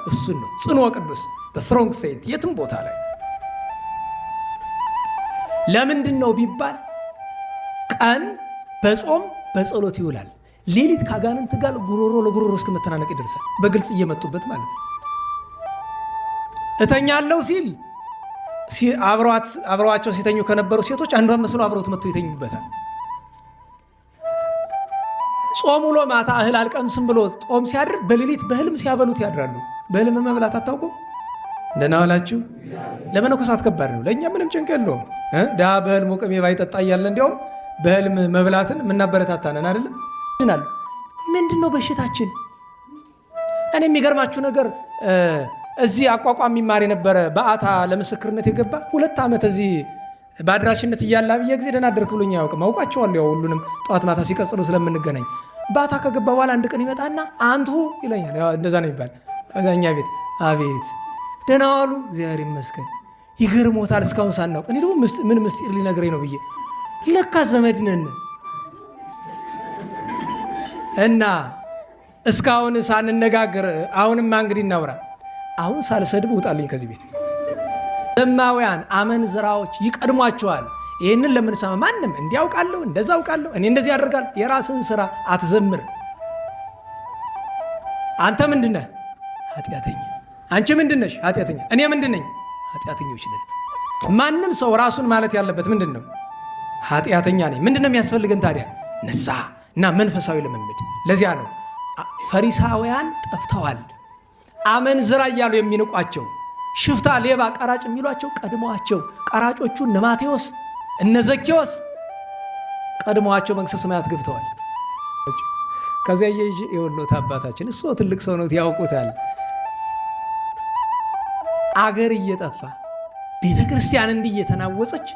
እሱን ነው። ጽኑ ቅዱስ ስትሮንግ ሴንት የትም ቦታ ላይ ለምንድን ነው ቢባል ቀን በጾም በጸሎት ይውላል። ሌሊት ካጋንንት ጋር ጉሮሮ ለጉሮሮ እስከመተናነቅ ይደርሳል። በግልጽ እየመጡበት ማለት ነው። እተኛለሁ ሲል አብረዋቸው ሲተኙ ከነበሩ ሴቶች አንዷን መስሎ አብረውት መጥቶ ይተኙበታል። ጾም ውሎ ማታ እህል አልቀምስም ብሎ ጾም ሲያድር በሌሊት በህልም ሲያበሉት ያድራሉ። በህልም መብላት አታውቁም? ደህና ዋላችሁ። ለመነኮሳት ከባድ ነው፣ ለእኛ ምንም ጭንቅ የለውም። ድሃ በህልሙ ቅሜ ባይጠጣ እያለ እንዲያውም በህልም መብላትን የምናበረታታነን አይደለም። ምንድን ነው በሽታችን? እኔ የሚገርማችሁ ነገር እዚህ አቋቋም የሚማር የነበረ በአታ ለምስክርነት የገባ 2 ዓመት እዚህ በአድራሽነት እያለ ብዬ ጊዜ ደህና አደርክ ብሎኝ አያውቅም። አውቃቸዋለሁ፣ ያው ሁሉንም ጠዋት ማታ ሲቀጽሉ ስለምንገናኝ። በአታ ከገባ በኋላ አንድ ቀን ይመጣና አንቱ ይለኛል። እንደዛ ነው የሚባል እኛ ቤት። አቤት ደህና ዋሉ፣ እግዚአብሔር ይመስገን። ይገርሞታል እስካሁን ሳናውቅ። እኔ ደግሞ ምን ምስጢር ሊነግረኝ ነው ብዬ ለካ ዘመድ ነን እና እስካሁን ሳንነጋገር አሁንማ እንግዲህ እናውራ። አሁን ሳልሰድብ ውጣልኝ ከዚህ ቤት። ዘማውያን አመንዝራዎች ይቀድሟቸዋል። ይህንን ለምንሰማ ማንም እንዲያውቃለሁ እንደዛ አውቃለሁ እኔ እንደዚህ ያደርጋል። የራስን ስራ አትዘምር። አንተ ምንድነህ? ኃጢአተኛ። አንቺ ምንድነሽ? ኃጢአተኛ። እኔ ምንድነኝ? ኃጢአተኞች ነን። ማንም ሰው ራሱን ማለት ያለበት ምንድን ነው? ኃጢአተኛ ነኝ። ምንድን ነው የሚያስፈልገን ታዲያ? ንስሐ እና መንፈሳዊ ልምምድ። ለዚያ ነው ፈሪሳውያን ጠፍተዋል። አመንዝራ እያሉ የሚንቋቸው ሽፍታ፣ ሌባ፣ ቀራጭ የሚሏቸው ቀድመዋቸው፣ ቀራጮቹ እነ ማቴዎስ እነ ዘኬዎስ ቀድመዋቸው መንግሥተ ሰማያት ገብተዋል። ከዚያ የወሎት አባታችን እሱ ትልቅ ሰው ነው፣ ያውቁታል። አገር እየጠፋ ቤተ ክርስቲያን እንዲህ እየተናወጸች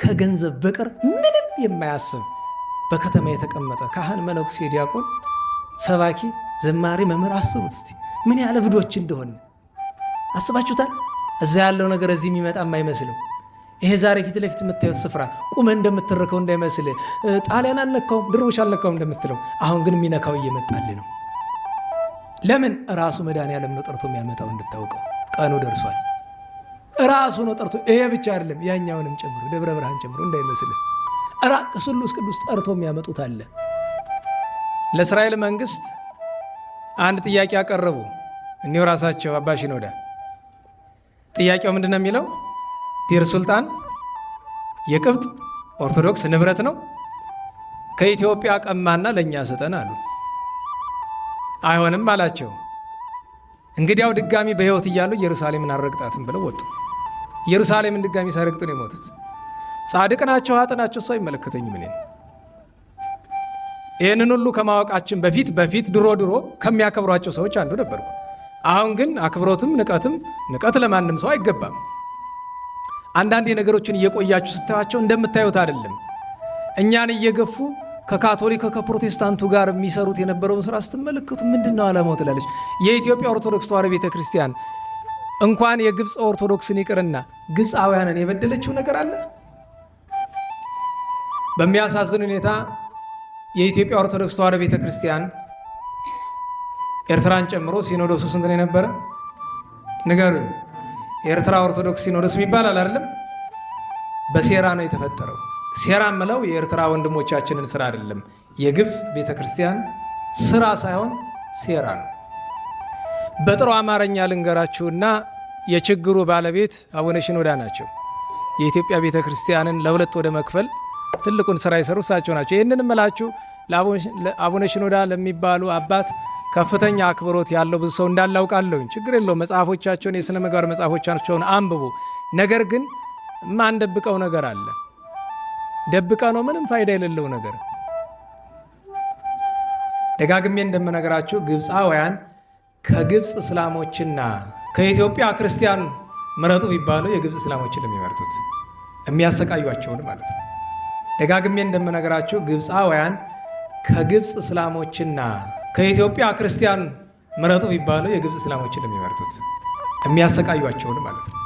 ከገንዘብ በቀር ምንም የማያስብ በከተማ የተቀመጠ ካህን፣ መነኩሴ፣ ዲያቆን፣ ሰባኪ፣ ዘማሪ፣ መምህር አስቡት እስቲ ምን ያለ ብዶች እንደሆነ አስባችሁታል? እዛ ያለው ነገር እዚህ የሚመጣ የማይመስለው ይሄ ዛሬ ፊት ለፊት የምታዩት ስፍራ ቁመህ እንደምትረከው እንዳይመስል ጣሊያን አልነካውም ድርቦች አልነካውም እንደምትለው አሁን ግን የሚነካው እየመጣል ነው። ለምን? ራሱ መድኃኔዓለም ነው ጠርቶ የሚያመጣው። እንድታውቀው ቀኑ ደርሷል። ራሱ ነው ጠርቶ። ይሄ ብቻ አይደለም ያኛውንም ጨምሮ ደብረ ብርሃን ጨምሮ እንዳይመስልህ ስሉስ ቅዱስ ጠርቶ የሚያመጡት አለ። ለእስራኤል መንግስት አንድ ጥያቄ አቀረቡ እኒሁ ራሳቸው አባ ሽኖዳ። ጥያቄው ምንድን ነው የሚለው? ዴር ሱልጣን የቅብጥ ኦርቶዶክስ ንብረት ነው፣ ከኢትዮጵያ ቀማና ለእኛ ስጠን አሉ። አይሆንም አላቸው። እንግዲያው ድጋሚ በሕይወት እያሉ ኢየሩሳሌምን አልረግጣትም ብለው ወጡ። ኢየሩሳሌምን ድጋሚ ሳይረግጡ ነው የሞቱት። ጻድቅ ናቸው ኃጥእ ናቸው እሱ አይመለከተኝም። እኔ ይህንን ሁሉ ከማወቃችን በፊት ድሮ ከሚያከብሯቸው ሰዎች አንዱ ነበርኩ። አሁን ግን አክብሮትም ንቀት ለማንም ሰው አይገባም። አንዳንድ ነገሮችን እየቆያችሁ ስታዩቸው እንደምታዩት አይደለም። እኛን እየገፉ ከካቶሊክ ከፕሮቴስታንቱ ጋር የሚሰሩት የነበረውን ስራ ስትመለከቱ ምንድነው ዓላማው ትላለች። የኢትዮጵያ ኦርቶዶክስ ተዋሕዶ ቤተ ክርስቲያን እንኳን የግብፅ ኦርቶዶክስን ይቅርና ግብፃውያንን የበደለችው ነገር አለ። በሚያሳዝን ሁኔታ የኢትዮጵያ ኦርቶዶክስ ተዋሕዶ ቤተ ክርስቲያን ኤርትራን ጨምሮ ሲኖዶሱ ስንት ነው የነበረ? ንገሩኝ። የኤርትራ ኦርቶዶክስ ሲኖዶስ የሚባል አይደለም፣ በሴራ ነው የተፈጠረው። ሴራ ምለው የኤርትራ ወንድሞቻችንን ስራ አይደለም፣ የግብፅ ቤተ ክርስቲያን ስራ ሳይሆን ሴራ ነው። በጥሩ አማርኛ ልንገራችሁና የችግሩ ባለቤት አቡነ ሽኖዳ ናቸው። የኢትዮጵያ ቤተ ክርስቲያንን ለሁለት ወደ መክፈል ትልቁን ስራ የሰሩ እሳቸው ናቸው። ይህንን እምላችሁ ለአቡነ ሽኖዳ ለሚባሉ አባት ከፍተኛ አክብሮት ያለው ብዙ ሰው እንዳላውቃለሁኝ። ችግር የለውም። መጽሐፎቻቸውን የሥነ ምግባር መጽሐፎቻቸውን አንብቡ። ነገር ግን ማንደብቀው ነገር አለ። ደብቀ ነው ምንም ፋይዳ የሌለው ነገር። ደጋግሜ እንደምነግራችሁ ግብፃውያን ከግብፅ እስላሞችና ከኢትዮጵያ ክርስቲያን ምረጡ ቢባሉ የግብፅ እስላሞችን ለሚመርጡት የሚያሰቃዩቸውን ማለት ነው። ደጋግሜ እንደምነግራችሁ ግብፃውያን ከግብፅ እስላሞችና ከኢትዮጵያ ክርስቲያን ምረጡ ቢባሉ የግብፅ እስላሞችን ለሚመርጡት የሚያሰቃዩቸውን ማለት ነው።